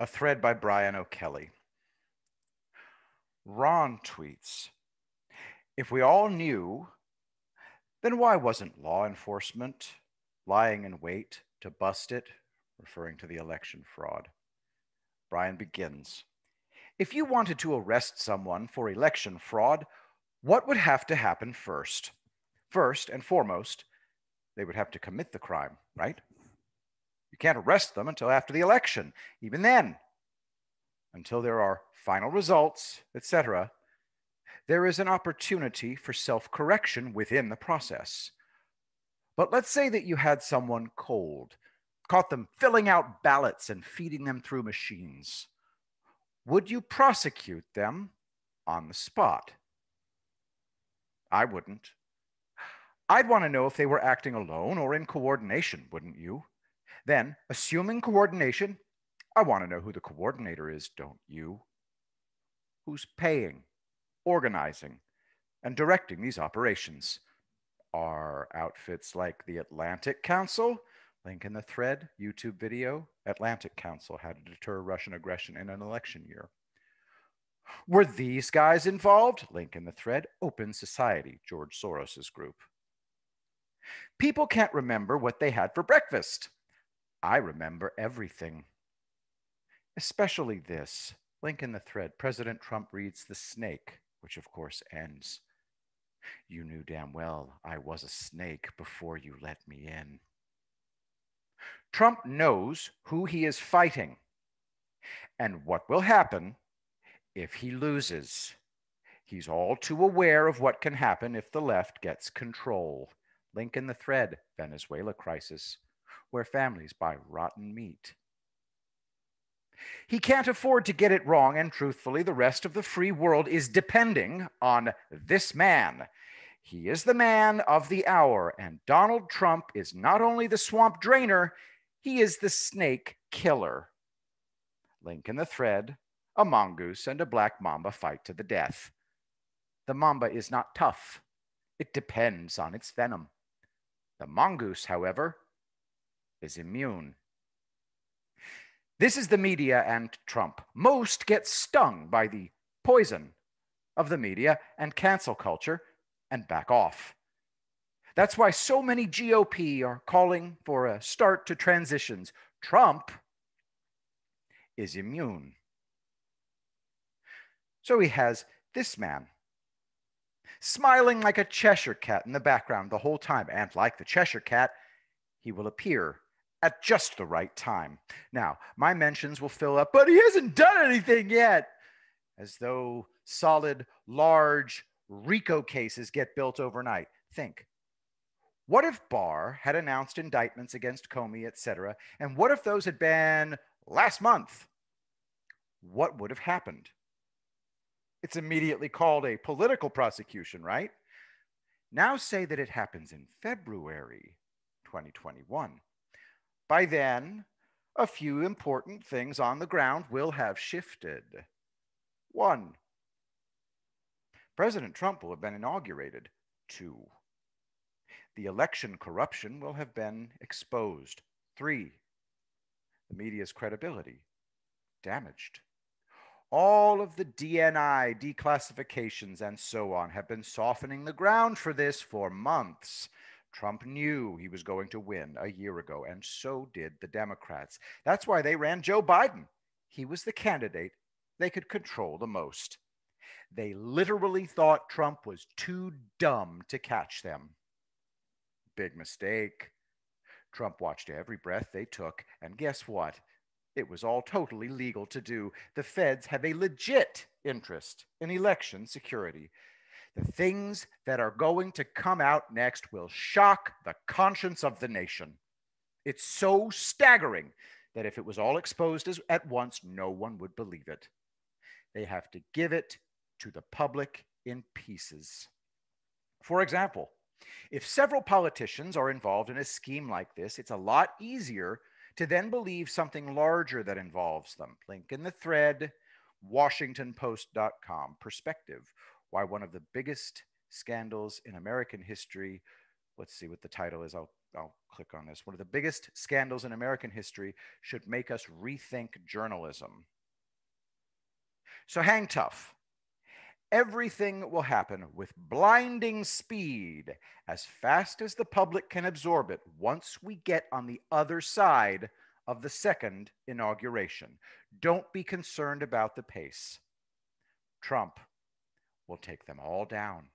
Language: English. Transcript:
A thread by Brian O'Kelly. Ron tweets, if we all knew, then why wasn't law enforcement lying in wait to bust it, referring to the election fraud? Brian begins, if you wanted to arrest someone for election fraud, what would have to happen first? First and foremost, they would have to commit the crime, right? You can't arrest them until after the election. Even then, until there are final results, etc., there is an opportunity for self-correction within the process. But let's say that you had someone cold, caught them filling out ballots and feeding them through machines. Would you prosecute them on the spot? I wouldn't. I'd want to know if they were acting alone or in coordination, wouldn't you? Then, assuming coordination, I want to know who the coordinator is, don't you? Who's paying, organizing, and directing these operations? Are outfits like the Atlantic Council? Link in the thread, YouTube video, Atlantic Council, How to Deter Russian Aggression in an Election Year. Were these guys involved? Link in the thread, Open Society, George Soros's group. People can't remember what they had for breakfast. I remember everything. Especially this. Link in the thread, President Trump reads The Snake, which of course ends. You knew damn well I was a snake before you let me in. Trump knows who he is fighting and what will happen if he loses. He's all too aware of what can happen if the left gets control. Link in the thread, Venezuela crisis, where families buy rotten meat. He can't afford to get it wrong, and truthfully, the rest of the free world is depending on this man. He is the man of the hour, and Donald Trump is not only the swamp drainer, he is the snake killer. Link in the thread, a mongoose and a black mamba fight to the death. The mamba is not tough. It depends on its venom. The mongoose, however, is immune. This is the media and Trump. Most get stung by the poison of the media and cancel culture and back off. That's why so many GOP are calling for a start to transitions. Trump is immune. So he has this man smiling like a Cheshire cat in the background the whole time. And like the Cheshire cat, he will appear at just the right time. Now, my mentions will fill up, but he hasn't done anything yet. As though solid, large RICO cases get built overnight. Think, what if Barr had announced indictments against Comey, etc., and what if those had been last month? What would have happened? It's immediately called a political prosecution, right? Now say that it happens in February 2021. By then, a few important things on the ground will have shifted. 1. President Trump will have been inaugurated. 2. The election corruption will have been exposed. 3. The media's credibility damaged. All of the DNI, declassifications, and so on have been softening the ground for this for months. Trump knew he was going to win a year ago, and so did the Democrats. That's why they ran Joe Biden. He was the candidate they could control the most. They literally thought Trump was too dumb to catch them. Big mistake. Trump watched every breath they took, and guess what? It was all totally legal to do. The feds have a legit interest in election security. The things that are going to come out next will shock the conscience of the nation. It's so staggering that if it was all exposed at once, no one would believe it. They have to give it to the public in pieces. For example, if several politicians are involved in a scheme like this, it's a lot easier to then believe something larger that involves them. Link in the thread, WashingtonPost.com. Perspective, why one of the biggest scandals in American history, let's see what the title is, I'll I'll click on this. One of the biggest scandals in American history should make us rethink journalism. So hang tough. Everything will happen with blinding speed, as fast as the public can absorb it once we get on the other side of the second inauguration. Don't be concerned about the pace. Trump will take them all down.